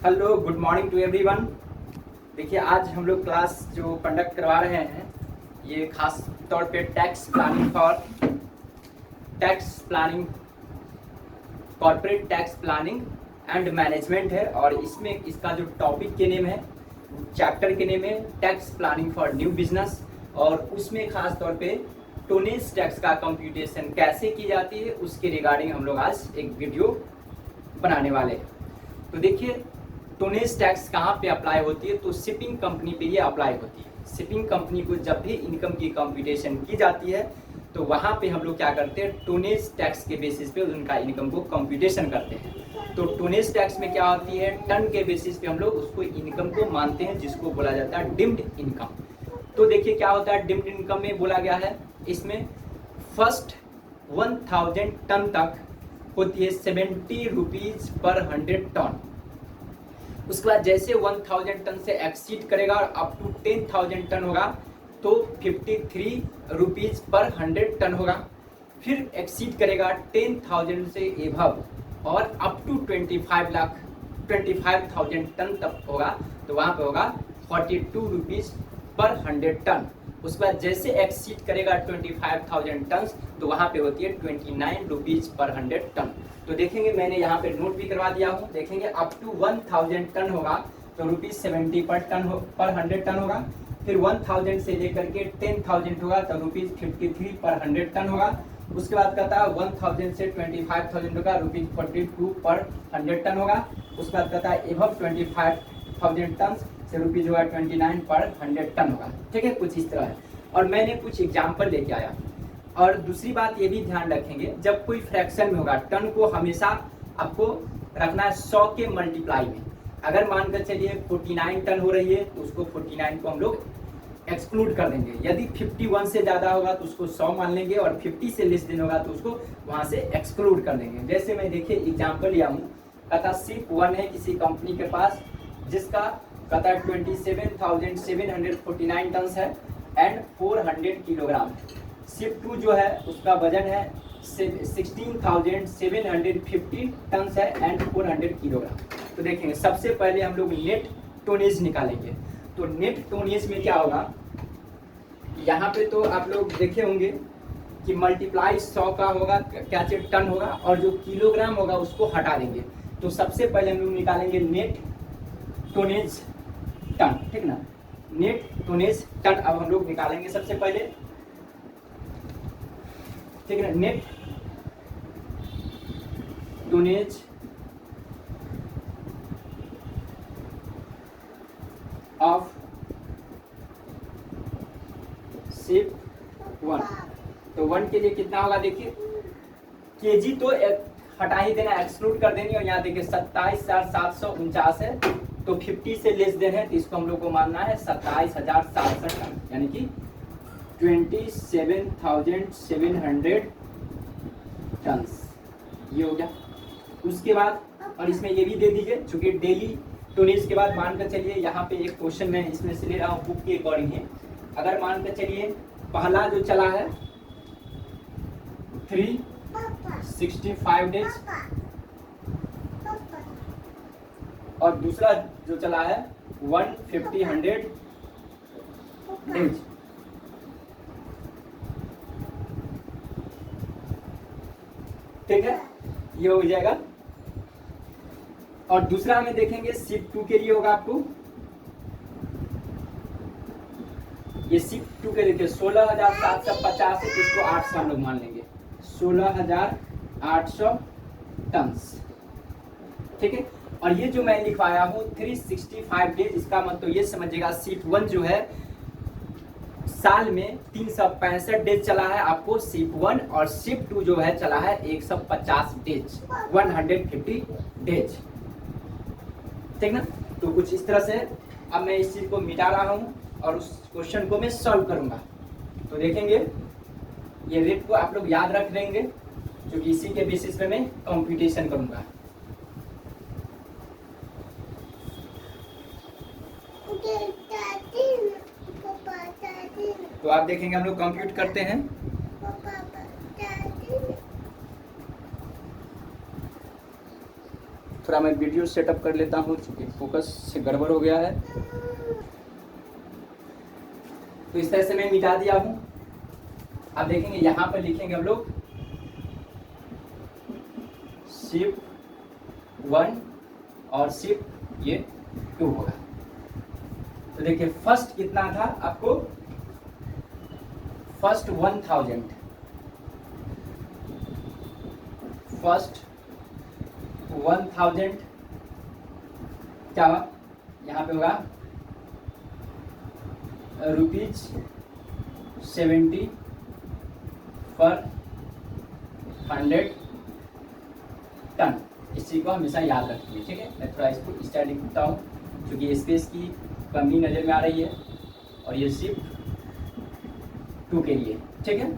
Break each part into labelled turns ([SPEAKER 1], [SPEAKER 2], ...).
[SPEAKER 1] Hello, good morning to everyone. देखिए, आज हम लोग क्लास जो कंडक्ट करवा रहे हैं ये खास तौर पे tax planning corporate tax planning and management है। और इसमें इसका जो टॉपिक के नेम है, चैप्टर के नेम है tax planning for new business. और उसमें खास तौर पे टोनेज टैक्स का कंप्यूटेशन कैसे की जाती है उसके रिगार्डिंग हम लोग आज एक वीडियो बनाने वाले हैं। तो देखिए, टोनेज टैक्स कहाँ पे अप्लाई होती है, तो शिपिंग कंपनी पे ये अप्लाई होती है। शिपिंग कंपनी को जब भी इनकम की कंप्यूटेशन की जाती है तो वहाँ पे हम लोग क्या करते हैं, टोनेज टैक्स के बेसिस पे उनका इनकम को कंप्यूटेशन करते हैं। तो टोनेज टैक्स में क्या होती है, टन के बेसिस पे हम लोग उसको इनकम को मानते हैं, जिसको बोला जाता है डिम्ड इनकम। तो देखिए क्या होता है डिम्ड इनकम में, बोला गया है इसमें फर्स्ट 1000 टन तक होती है 70 रुपीज पर 100 टन। उसके बाद जैसे 1000 टन से एक्सीड करेगा और अप टू 10,000 टन होगा तो 53 रुपीज पर 100 टन होगा। फिर एक्सीड करेगा 10,000 से एभव और अप टू 25,000 टन तक होगा तो वहाँ पे होगा 42 रुपीज पर 100 टन। उसके बाद जैसे एक्सीड करेगा 25,000 टन तो वहाँ पे होती है 29 रुपीज पर 100 टन। तो देखेंगे, मैंने यहाँ पे नोट भी करवा दिया हूँ। देखेंगे अप टू 1000 टन होगा तो ₹70 पर 100 टन होगा। फिर 1000 से लेकर के 10,000 होगा तो ₹53 पर 100 टन होगा। उसके बाद कहता है 1000 से 25,000 होगा ₹42 पर 100 टन होगा। उसके बाद कहता है एभव 25,000 टन से रुपीज होगा 29 पर 100 टन होगा। ठीक है, कुछ इस तरह है। और मैंने कुछ एग्जाम्पल लेके आया। और दूसरी बात ये भी ध्यान रखेंगे, जब कोई फ्रैक्शन में होगा टन को हमेशा आपको रखना है 100 के मल्टीप्लाई में। अगर मानकर चलिए 49 टन हो रही है तो उसको 49 को हम लोग एक्सक्लूड कर देंगे। यदि 51 से ज़्यादा होगा तो उसको 100 मान लेंगे और 50 से लेस दिन होगा तो उसको वहाँ से एक्सक्लूड कर देंगे। जैसे मैं देखिए एग्जाम्पल लिया हूँ, कहता सिर्फ वन है किसी कंपनी के पास जिसका कहता 27,749 टन है एंड 400 किलोग्राम। शिप 2 जो है उसका वजन है 16,750 टन है एंड 400 किलोग्राम। तो देखेंगे सबसे पहले हम लोग नेट टोनेज निकालेंगे। तो नेट टोनेज में क्या होगा, यहाँ पे तो आप लोग देखे होंगे कि मल्टीप्लाई 100 का होगा, क्या चीज टन होगा, और जो किलोग्राम होगा उसको हटा देंगे। तो सबसे पहले हम लोग निकालेंगे नेट टोनेज टन, ठीक ना। नेट टोनेज टन अब हम लोग निकालेंगे सबसे पहले, ठीक है। नेट टोनेज ऑफ शिप 1, तो 1 के लिए कितना होगा, देखिए केजी तो हटा ही देना, एक्सक्लूड कर देनी। और यहाँ देखिए 27,749 है तो 50 से लेस देन है तो इसको हम लोग को मानना है 27,760 टन, यानी कि 27,700 टन। ये हो गया। उसके बाद और इसमें ये भी दे दीजिए, चूंकि डेली टोनेज के बाद मानकर चलिए यहाँ पे एक क्वेश्चन मैं इसमें से ले रहा हूँ बुक के अकॉर्डिंग है। अगर मानकर चलिए पहला जो चला है 365 डेज और दूसरा जो चला है 150 डेज। ठीक है, ये हो जाएगा। और दूसरा हमें देखेंगे शिप 2 के लिए होगा आपको, ये शिप 2 के लिए 16,750 है, इसको 800 हम लोग मान लेंगे, 16,800 टन। ठीक है। और ये जो मैं लिखवाया हूँ 365 डेज, इसका मतलब ये समझिएगा शिप 1 जो है साल में 365 डेज चला है आपको शिप 1, और शिप 2 जो है चला है 150 डेज, 150 डेज। ठीक ना। तो कुछ इस तरह से अब मैं इस चीज को मिटा रहा हूँ और उस क्वेश्चन को मैं सॉल्व करूंगा। तो देखेंगे ये रेट को आप लोग याद रख लेंगे क्योंकि इसी के बेसिस पे मैं कंप्यूटेशन करूंगा। तो आप देखेंगे हम लोग कंप्यूट करते हैं। थोड़ा मैं वीडियो सेटअप कर लेता हूँ क्योंकि फोकस से गड़बड़ हो गया है। तो इस तरह से मैं मिटा दिया हूँ। अब देखेंगे यहाँ पर लिखेंगे हम लोग शिफ्ट 1 और शिफ्ट ये 2 होगा। तो देखिए फर्स्ट कितना था आपको, फर्स्ट 1000, फर्स्ट 1000 क्या हुआ यहाँ पे होगा ₹70 पर 100 टन। इस चीज़ को हमेशा याद रखिए, ठीक है। मैं थोड़ा इसको स्टाइल लिखता हूँ क्योंकि स्पेस की कमी नज़र में आ रही है और ये शिफ्ट 2 के लिए, ठीक है।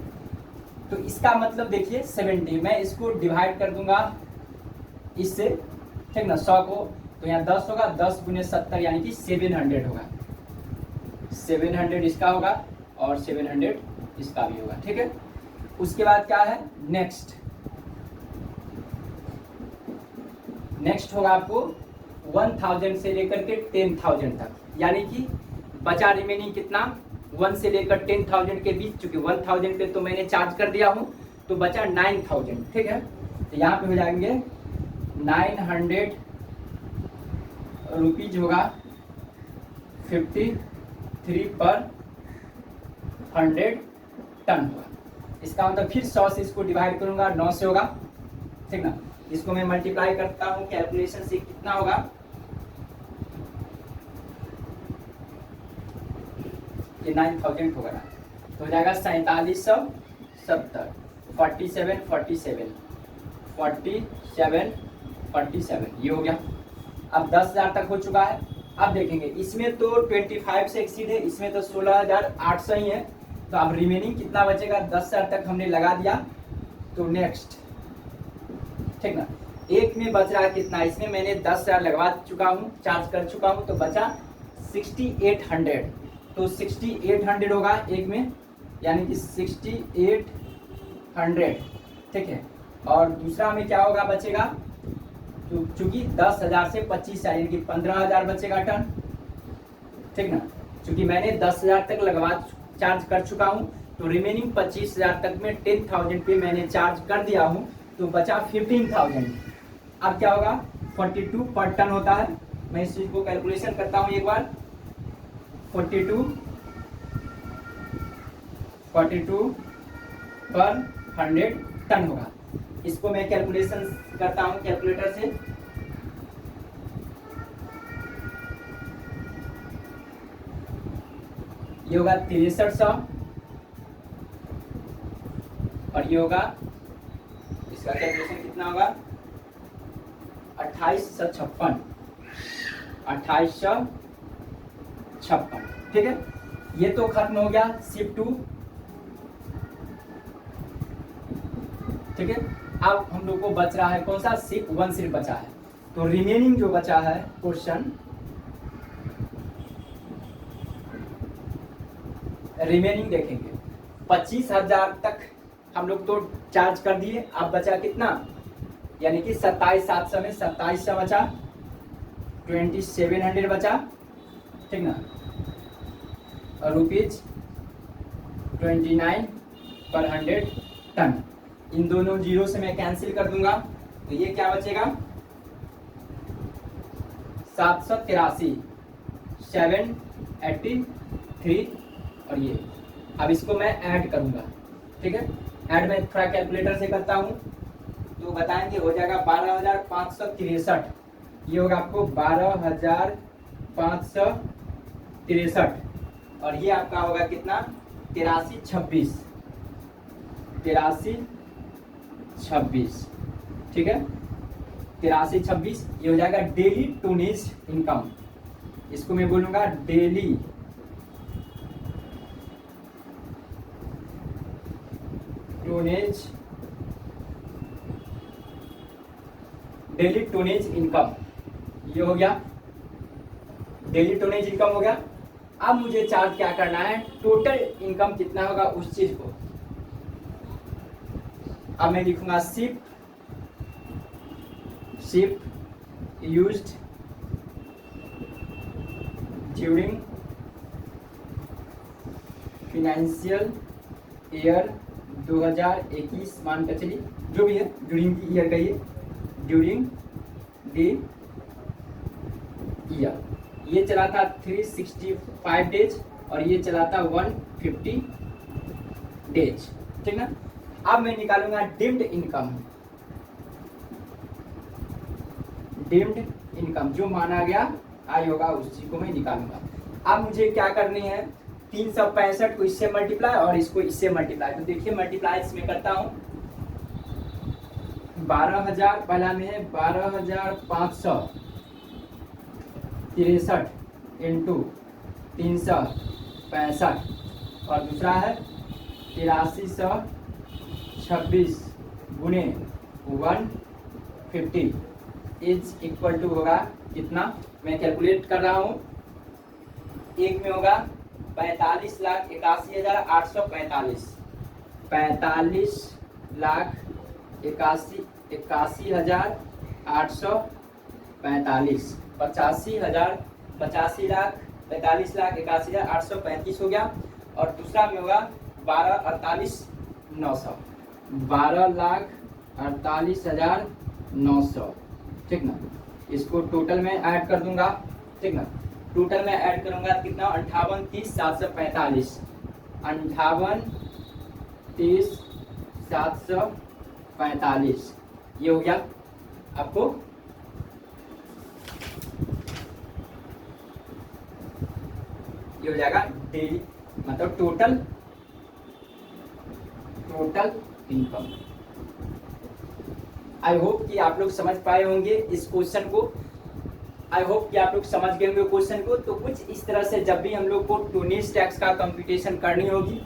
[SPEAKER 1] तो इसका मतलब देखिए 70, मैं इसको डिवाइड कर दूंगा इससे, ठीक ना, 100 को, तो यहाँ 10 होगा, 10 गुने 70 यानी कि 700 होगा। 700 इसका होगा और 700 इसका भी होगा, ठीक है। उसके बाद क्या है नेक्स्ट होगा आपको 1000 से लेकर के 10,000 तक, यानी कि बचा रिमेनिंग कितना 1 से लेकर 10,000 के बीच, चूंकि 1000 पे तो मैंने चार्ज कर दिया हूँ तो बचा 9,000, ठीक है। तो यहाँ पे हो जाएंगे 900 रुपीज होगा 53 पर 100 टन होगा। इसका मतलब फिर 100 से इसको डिवाइड करूंगा, 9 से होगा, ठीक ना। इसको मैं मल्टीप्लाई करता हूँ कैलकुलेशन से, कितना होगा ये 9,000 होगा ना, तो हो जाएगा 4770, 47 ये हो गया। अब 10,000 तक हो चुका है। अब देखेंगे इसमें तो 25 से एक्सीड है, इसमें तो 16,800 ही है, तो अब रिमेनिंग कितना बचेगा, 10,000 तक हमने लगा दिया। तो नेक्स्ट, ठीक ना, एक में बच रहा है कितना, इसमें मैंने 10,000 लगवा चुका हूँ, चार्ज कर चुका हूँ, तो बचा 6800, तो 6800 होगा एक में, यानी कि 6800, ठीक है। और दूसरा में क्या होगा बचेगा, तो चूंकि 10,000 से 25,000 यानी कि 15,000 बचेगा टन, ठीक ना। चूंकि मैंने 10,000 तक चार्ज कर चुका हूँ, तो रिमेनिंग 25,000 तक में 10,000 पे मैंने चार्ज कर दिया हूँ, तो बचा 15,000। अब क्या होगा 42 पर टन होता है। मैं इस चीज को कैलकुलेशन करता हूँ एक बार, 42 पर 100 टन होगा। इसको मैं कैलकुलेशन करता हूँ कैलकुलेटर से, ये होगा 6300 और ये होगा, इसका कैलकुलेशन कितना होगा 2856, ठीक है। ये तो खत्म हो गया शिफ्ट 2, ठीक है। अब हम लोग को बच रहा है कौन सा, शिफ्ट 1 सिर्फ बचा है। तो रिमेनिंग जो बचा है क्वेश्चन, रिमेनिंग देखेंगे 25,000 तक हम लोग तो चार्ज कर दिए। अब बचा कितना, यानी कि 27,700 में 2700 बचा, 2700 बचा, ठीक ना, और ₹29 पर 100 टन। इन दोनों जीरो से मैं कैंसिल कर दूंगा, तो ये क्या बचेगा 783, 783, और ये अब इसको मैं ऐड करूंगा, ठीक है। ऐड में थोड़ा कैलकुलेटर से करता हूँ तो बताएंगे, हो जाएगा 12,563, ये होगा आपको 12,563, और ये आपका होगा कितना 8326, ठीक है। 8326 ये हो जाएगा डेली टोनेज इनकम। इसको मैं बोलूंगा डेली टोनेज इनकम, ये हो गया डेली टोनेज इनकम हो गया। अब मुझे चार्ज क्या करना है, टोटल इनकम कितना होगा उस चीज को। अब मैं लिखूंगा shift used during financial year 2021 मान कर चलिए, जो भी है ड्यूरिंग द ईयर का, ये ड्यूरिंग द ईयर ये चला था 365 डेज और ये चला था 150 डेज, ठीक ना। अब मैं निकालूंगा डिम्ड इनकम। डिम्ड इनकम जो माना गया आय होगा उसी को मैं निकालूंगा। अब मुझे क्या करनी है, 365 को इससे मल्टीप्लाई और इसको इससे मल्टीप्लाई। तो देखिए मल्टीप्लाई इसमें करता हूँ, 12,000 पहला में है 12,563 इंटू 365 और दूसरा है 8326 गुने 150 इज इक्वल टू होगा कितना, मैं कैलकुलेट कर रहा हूँ। एक में होगा 45,81,845, 45,81,845, 85,45,81,835 हो गया। और दूसरा में होगा 12,48,900, 12,48,900, ठीक ना। इसको टोटल में ऐड कर दूंगा, ठीक ना। टोटल में ऐड करूंगा कितना, 58,30,745, 58,30,745 ये हो गया आपको। ये हो जाएगा डेली मतलब टोटल इनकम। आई होप कि आप लोग समझ पाए होंगे इस क्वेश्चन को। आई होप कि आप लोग समझ गए होंगे क्वेश्चन को। तो कुछ इस तरह से जब भी हम लोग को टूनिस टैक्स का कंप्यूटेशन करनी होगी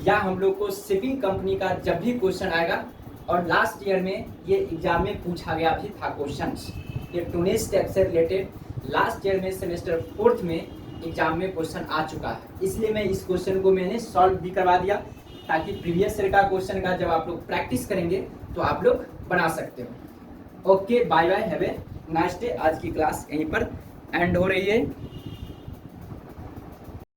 [SPEAKER 1] या हम लोग को शिपिंग कंपनी का जब भी क्वेश्चन आएगा, और लास्ट ईयर में ये एग्जाम में पूछा गया भी था क्वेश्चंस, ये टूनिस टैक्स से रिलेटेड लास्ट ईयर में सेमेस्टर 4th में एग्जाम में क्वेश्चन आ चुका है। इसलिए मैं इस क्वेश्चन को मैंने सॉल्व भी करवा दिया, ताकि प्रीवियस ईयर का क्वेश्चन का जब आप लोग प्रैक्टिस करेंगे तो आप लोग बना सकते हो। Okay, bye bye, have a nice day. आज की क्लास यहीं पर एंड हो रही है।